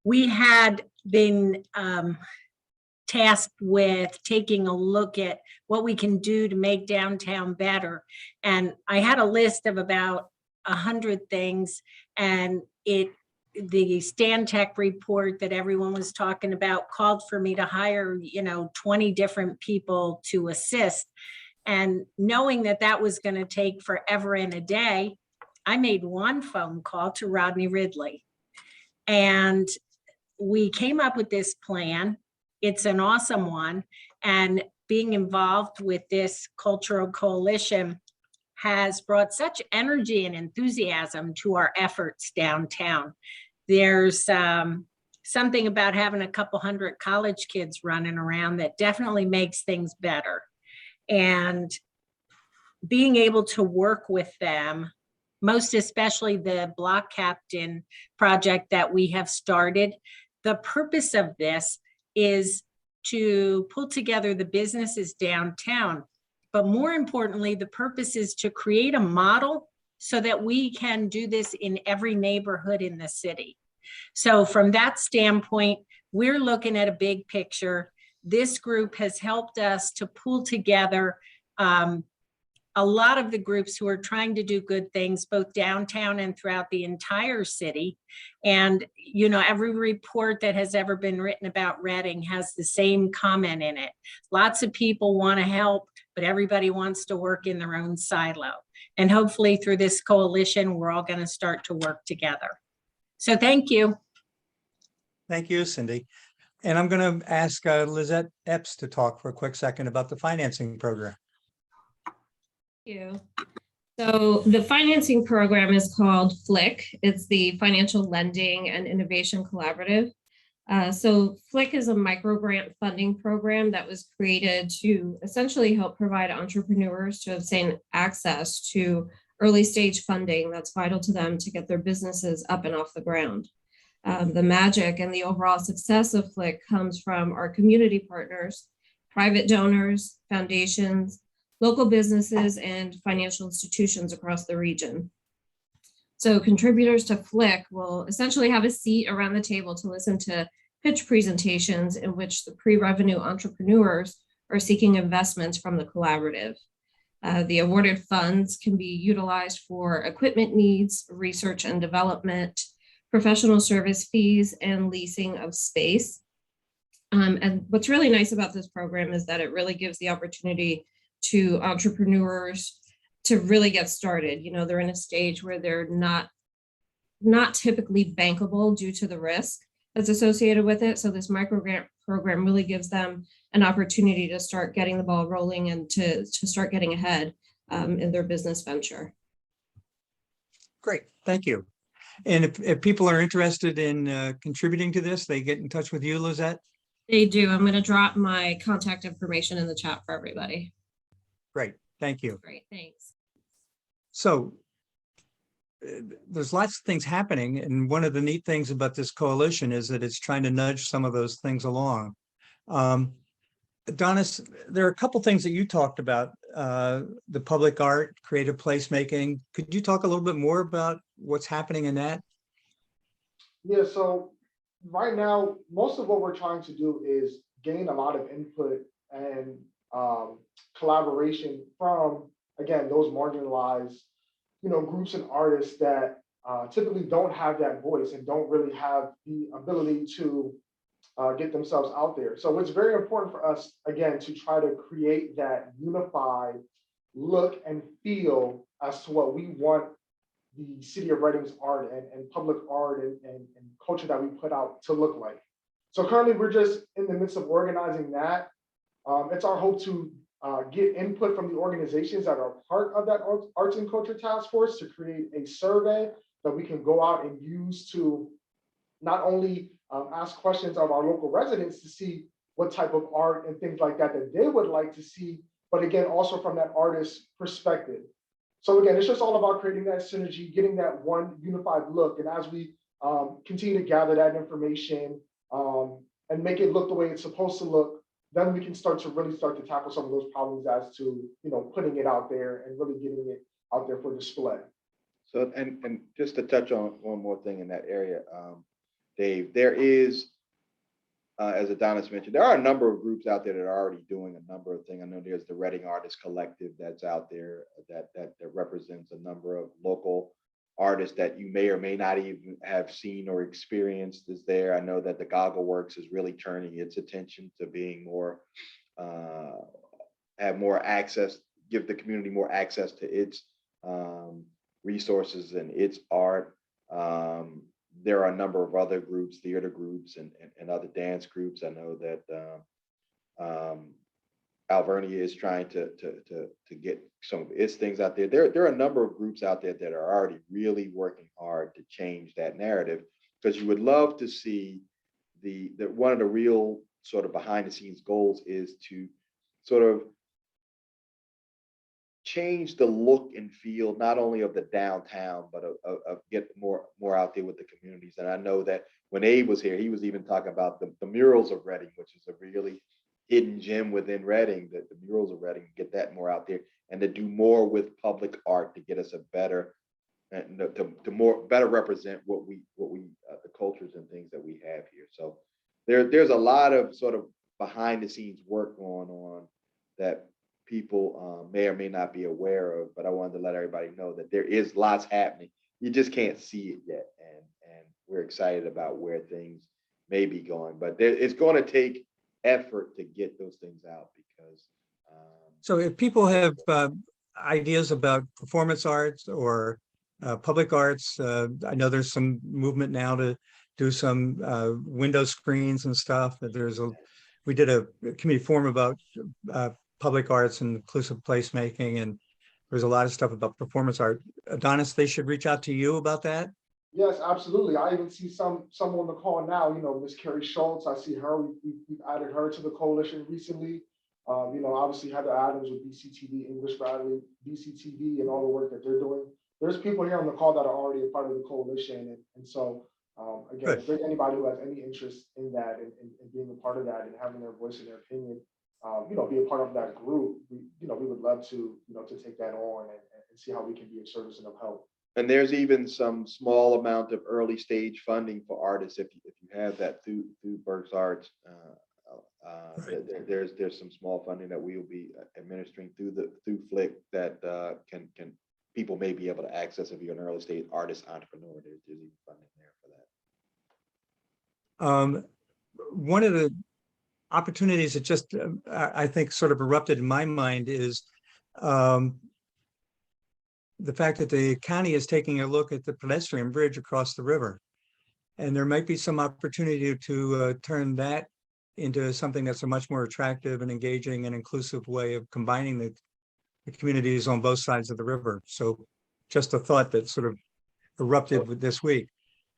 We had been tasked with taking a look at what we can do to make downtown better. And I had a list of about 100 things, and the Stantec report that everyone was talking about called for me to hire, 20 different people to assist. And knowing that that was going to take forever and a day, I made one phone call to Rodney Ridley. And we came up with this plan. It's an awesome one. And being involved with this cultural coalition has brought such energy and enthusiasm to our efforts downtown. There's something about having a couple hundred college kids running around that definitely makes things better. And being able to work with them, most especially the block captain project that we have started, the purpose of this is to pull together the businesses downtown. But more importantly, the purpose is to create a model so that we can do this in every neighborhood in the city. So from that standpoint, we're looking at a big picture. This group has helped us to pull together a lot of the groups who are trying to do good things, both downtown and throughout the entire city. And, every report that has ever been written about Reading has the same comment in it. Lots of people want to help, but everybody wants to work in their own silo. And hopefully through this coalition, we're all going to start to work together. So thank you. Thank you, Cindy. And I'm going to ask Lizette Epps to talk for a quick second about the financing program. You. So the financing program is called FLIC. It's the Financial Lending and Innovation Collaborative. So FLIC is a micro grant funding program that was created to essentially help provide entrepreneurs to obtain access to early stage funding that's vital to them to get their businesses up and off the ground. The magic and the overall success of FLIC comes from our community partners, private donors, foundations, local businesses, and financial institutions across the region. So contributors to FLIC will essentially have a seat around the table to listen to pitch presentations in which the pre-revenue entrepreneurs are seeking investments from the collaborative. The awarded funds can be utilized for equipment needs, research and development, professional service fees, and leasing of space. And what's really nice about this program is that it really gives the opportunity to entrepreneurs to really get started. You know, they're in a stage where they're not typically bankable due to the risk that's associated with it. So this micro grant program really gives them an opportunity to start getting the ball rolling and to start getting ahead in their business venture. Great, thank you. And if people are interested in contributing to this, they get in touch with you, Lizette? They do. I'm going to drop my contact information in the chat for everybody. Great, thank you. Great, thanks. So there's lots of things happening, and one of the neat things about this coalition is that it's trying to nudge some of those things along. Adonis, there are a couple things that you talked about, the public art, creative placemaking. Could you talk a little bit more about what's happening in that? Yeah, so right now, most of what we're trying to do is gain a lot of input and collaboration from, again, those marginalized, groups and artists that typically don't have that voice and don't really have the ability to get themselves out there. So it's very important for us, again, to try to create that unified look and feel as to what we want the City of Reading's art and public art and culture that we put out to look like. So currently we're just in the midst of organizing that. It's our hope to get input from the organizations that are part of that Arts and Culture Task Force to create a survey that we can go out and use to not only ask questions of our local residents to see what type of art and things like that that they would like to see, but again, also from that artist's perspective. So again, it's just all about creating that synergy, getting that one unified look. And as we continue to gather that information and make it look the way it's supposed to look, then we can start to tackle some of those problems as to, putting it out there and really getting it out there for display. So, and just to touch on one more thing in that area, Dave, there is, as Adonis mentioned, there are a number of groups out there that are already doing a number of things. I know there's the Reading Artists Collective that's out there that represents a number of local artists that you may or may not even have seen or experienced is there. I know that the Goggle Works is really turning its attention to being more, have more access, give the community more access to its resources and its art. There are a number of other groups, theater groups and other dance groups. I know that Alvernia is trying to get some of its things out there. There are a number of groups out there that are already really working hard to change that narrative, because you would love to see that one of the real sort of behind the scenes goals is to sort of change the look and feel, not only of the downtown, but of get more out there with the communities. And I know that when Abe was here, he was even talking about the murals of Reading, which is a really hidden gem within Reading, that the murals of Reading, get that more out there and to do more with public art to get us a better, and to better represent what we the cultures and things that we have here. So there's a lot of sort of behind the scenes work going on that people may or may not be aware of, but I wanted to let everybody know that there is lots happening. You just can't see it yet, and we're excited about where things may be going. But it's going to take effort to get those things out, because. So if people have ideas about performance arts or public arts, I know there's some movement now to do some window screens and stuff. We did a committee forum about public arts and inclusive placemaking, and there's a lot of stuff about performance art. Adonis, they should reach out to you about that? Yes, absolutely. I even see some on the call now, Miss Carrie Schultz. I see her, we've added her to the coalition recently. Obviously Heather Adams with BCTV, English Bradley, BCTV, and all the work that they're doing. There's people here on the call that are already a part of the coalition. And so, again, Good. if there's anybody who has any interest in that and being a part of that and having their voice and their opinion, be a part of that group, we would love to take that on and see how we can be of service and of help. And there's even some small amount of early stage funding for artists if you have that through Berks Arts. Right. There's some small funding that we will be administering through Flick that can people may be able to access if you're an early stage artist entrepreneur. There's even funding there for that. One of the opportunities that just, I think sort of erupted in my mind is um, the fact that the county is taking a look at the pedestrian bridge across the river. And there might be some opportunity to turn that into something that's a much more attractive and engaging and inclusive way of combining the communities on both sides of the river. So just a thought that sort of erupted with this week.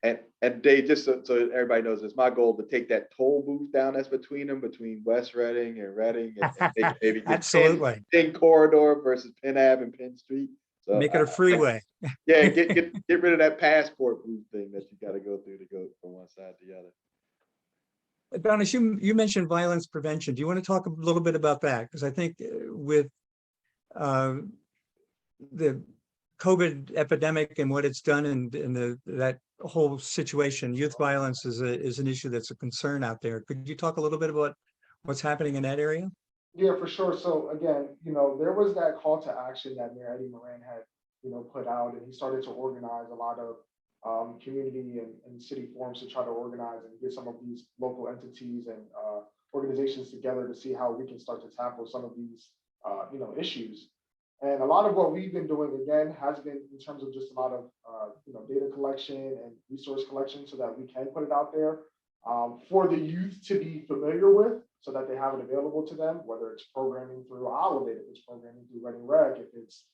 And Dave, just so everybody knows, it's my goal to take that toll booth down that's between them, between West Reading and Reading, and maybe get Absolutely. Penn Corridor versus Penn Ave and Penn Street. So Make it a freeway. yeah, get rid of that passport booth thing that you got to go through to go from one side to the other. Donis, you mentioned violence prevention. Do you want to talk a little bit about that? Because I think with the COVID epidemic and what it's done and that whole situation, youth violence is an issue that's a concern out there. Could you talk a little bit about what's happening in that area? Yeah, for sure. So again, there was that call to action that Mayor Eddie Moran had, put out, and he started to organize a lot of community and city forums to try to organize and get some of these local entities and organizations together to see how we can start to tackle some of these, issues. And a lot of what we've been doing, again, has been in terms of just a lot of, data collection and resource collection so that we can put it out there for the youth to be familiar with so that they have it available to them, whether it's programming through Olivate, if it's programming through Reading Rec, if it's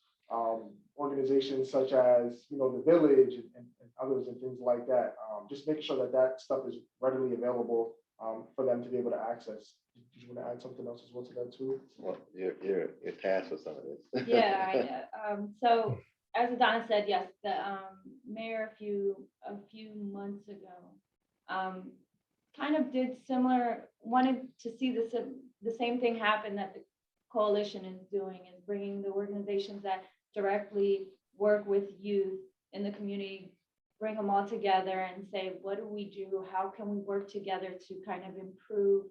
organizations such as, the Village and others and things like that. Just making sure that that stuff is readily available for them to be able to access. Did you want to add something else as well to that too? Well, you're tasked with some of this. Yeah, so as Adonis said, yes, the mayor a few months ago kind of did wanted to see the same thing happen that the coalition is doing, is bringing the organizations that directly work with youth in the community, bring them all together and say, what do we do? How can we work together to kind of improve,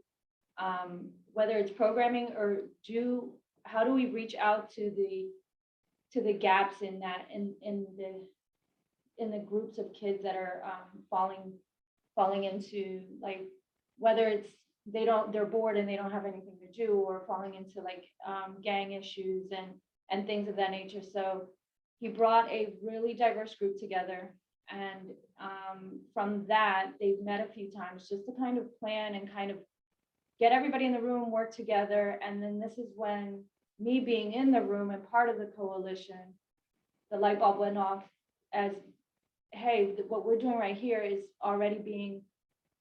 whether it's programming or how do we reach out to the gaps in that, in the groups of kids that are falling into, like, whether it's they're bored and they don't have anything to do, or falling into like gang issues and things of that nature. So he brought a really diverse group together, and from that they've met a few times just to kind of plan and kind of get everybody in the room, work together. And then this is when, me being in the room and part of the coalition, the light bulb went off as, hey, what we're doing right here is already being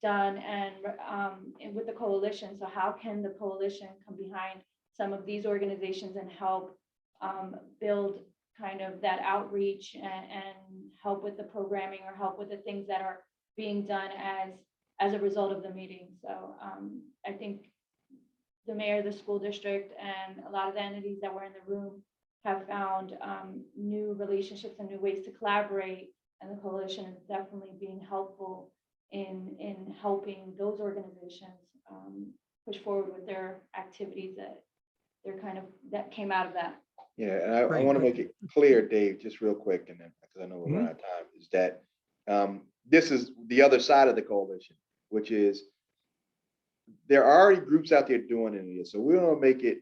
done and with the coalition. So how can the coalition come behind some of these organizations and help build kind of that outreach and help with the programming or help with the things that are being done as a result of the meeting. So I think the mayor, the school district, and a lot of the entities that were in the room have found new relationships and new ways to collaborate. And the coalition is definitely being helpful in helping those organizations push forward with their activities that came out of that. Yeah, and I want to make it clear, Dave, just real quick, and then because I know we're running out of time, is that this is the other side of the coalition, which is there are already groups out there doing it. So we don't want to make it,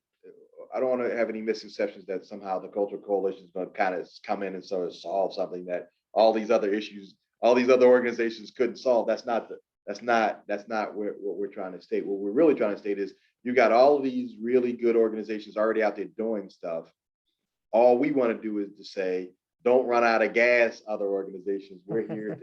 I don't want to have any misconceptions that somehow the Cultural Coalition is going to kind of come in and sort of solve something that all these other issues, all these other organizations couldn't solve. That's not what we're trying to state. What we're really trying to state is you got all of these really good organizations already out there doing stuff. All we want to do is to say, don't run out of gas, other organizations. We're here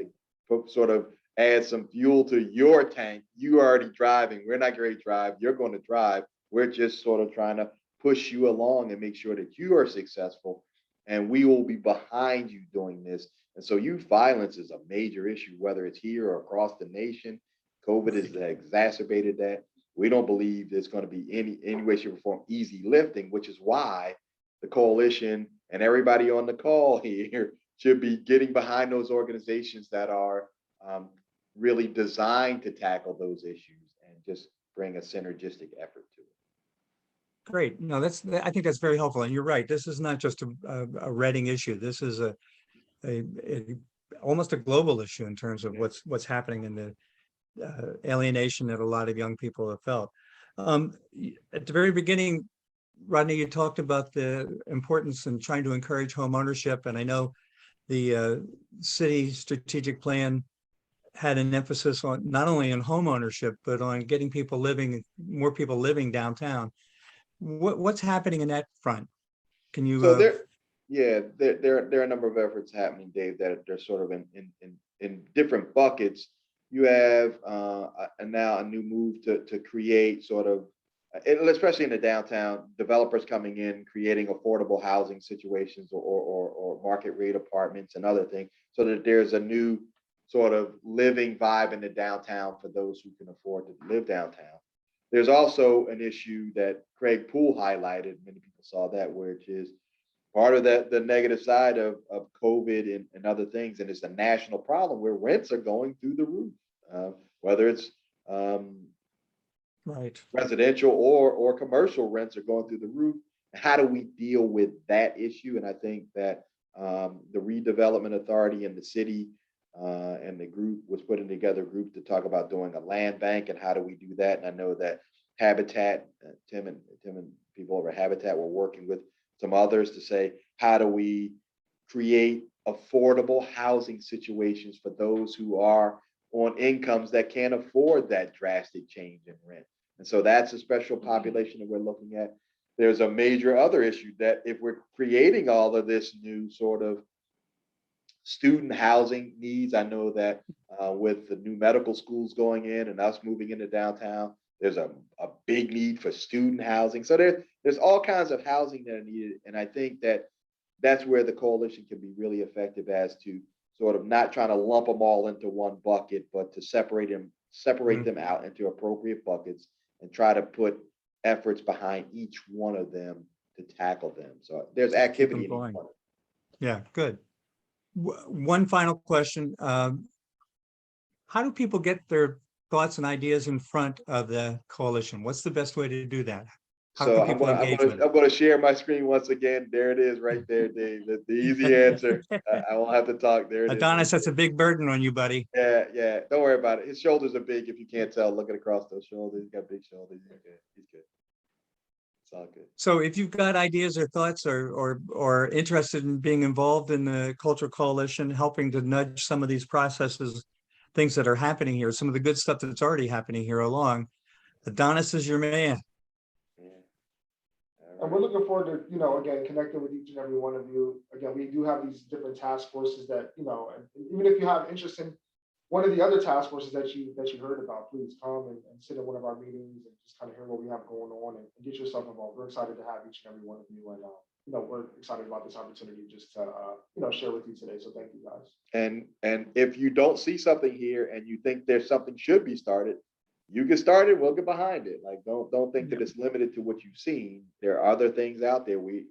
to sort of add some fuel to your tank. You are already driving. We're not going to drive. You're going to drive. We're just sort of trying to push you along and make sure that you are successful. And we will be behind you doing this. And so youth violence is a major issue, whether it's here or across the nation. COVID has exacerbated that. We don't believe there's going to be any way, shape, or form easy lifting, which is why the coalition and everybody on the call here should be getting behind those organizations that are really designed to tackle those issues and just bring a synergistic effort to it. Great. No, I think that's very helpful. And you're right. This is not just a Reading issue. This is almost a global issue in terms of what's happening in the alienation that a lot of young people have felt. At the very beginning, Rodney, you talked about the importance in trying to encourage home ownership, and I know the city strategic plan had an emphasis on not only on home ownership, but on getting more people living downtown. What's happening in that front? Can you? So there are a number of efforts happening, Dave, that they're sort of in different buckets. You have now a new move to create sort of, especially in the downtown, developers coming in, creating affordable housing situations or market rate apartments and other things, so that there's a new sort of living vibe in the downtown for those who can afford to live downtown. There's also an issue that Craig Poole highlighted, many people saw that, which is part of the negative side of COVID and other things. And it's a national problem where rents are going through the roof, whether it's Right. residential or commercial rents are going through the roof. How do we deal with that issue? And I think that the redevelopment authority in the city and the group was putting together a group to talk about doing a land bank and how do we do that. And I know that Habitat, Tim and people over Habitat were working with some others to say, how do we create affordable housing situations for those who are on incomes that can't afford that drastic change in rent? And so that's a special population that we're looking at. There's a major other issue that if we're creating all of this new sort of student housing needs, I know that with the new medical schools going in and us moving into downtown, there's a big need for student housing. So there's all kinds of housing that are needed. And I think that that's where the coalition can be really effective, as to sort of not trying to lump them all into one bucket, but to separate them out into appropriate buckets and try to put efforts behind each one of them to tackle them. So there's activity in each one. Yeah, good. One final question. How do people get their thoughts and ideas in front of the coalition? What's the best way to do that? How So can people engage with it? I'm going to share my screen once again. There it is right there, Dave. That's the easy answer. I won't have to talk. There it is. Adonis, that's a big burden on you, buddy. Yeah. Don't worry about it. His shoulders are big. If you can't tell, looking across those shoulders, he's got big shoulders. He's good. It's all good. So if you've got ideas or thoughts or interested in being involved in the Cultural Coalition, helping to nudge some of these processes, things that are happening here, some of the good stuff that's already happening here along, Adonis is your man. And we're looking forward to, again, connecting with each and every one of you. Again, we do have these different task forces that, and even if you have interest in one of the other task forces that you heard about, please come and sit at one of our meetings and just kind of hear what we have going on and get yourself involved. We're excited to have each and every one of you. And, we're excited about this opportunity just to, share with you today. So thank you guys. And if you don't see something here and you think there's something should be started, you get started, we'll get behind it. Like, don't think that it's limited to what you've seen. There are other things out there. We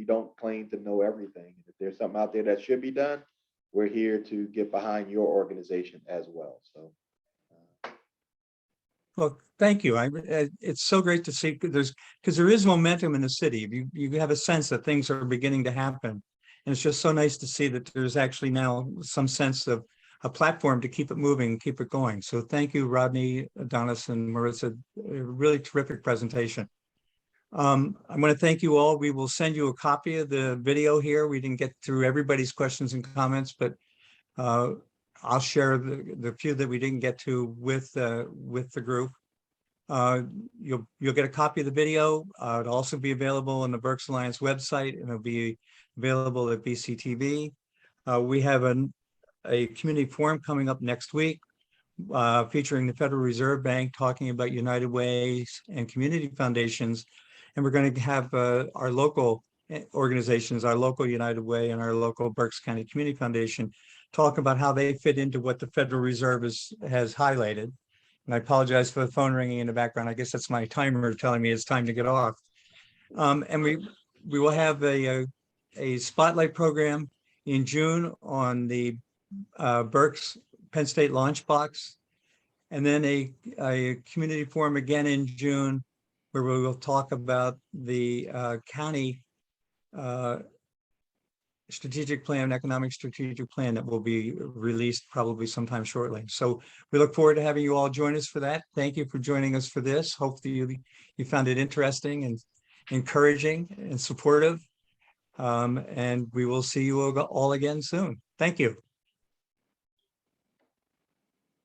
don't claim to know everything. If there's something out there that should be done, we're here to get behind your organization as well. So, Well, thank you. It's so great to see, because there is momentum in the city. You have a sense that things are beginning to happen, and it's just so nice to see that there's actually now some sense of a platform to keep it moving, keep it going. So thank you, Rodney, Adonis, and Marissa. A really terrific presentation. I'm going to thank you all. We will send you a copy of the video here. We didn't get through everybody's questions and comments, but I'll share the few that we didn't get to with the group. You'll get a copy of the video. It'll also be available on the Berks Alliance website, and it'll be available at BCTV. We have a community forum coming up next week, featuring the Federal Reserve Bank, talking about United Ways and community foundations. And we're going to have our local organizations, our local United Way and our local Berks County Community Foundation, talk about how they fit into what the Federal Reserve has highlighted. And I apologize for the phone ringing in the background. I guess that's my timer telling me it's time to get off. And we will have a spotlight program in June on the Berks Penn State Launch Box, and then a community forum again in June, where we will talk about the county strategic plan, economic strategic plan that will be released probably sometime shortly. So we look forward to having you all join us for that. Thank you for joining us for this. Hopefully you found it interesting and encouraging and supportive. And we will see you all again soon. Thank you.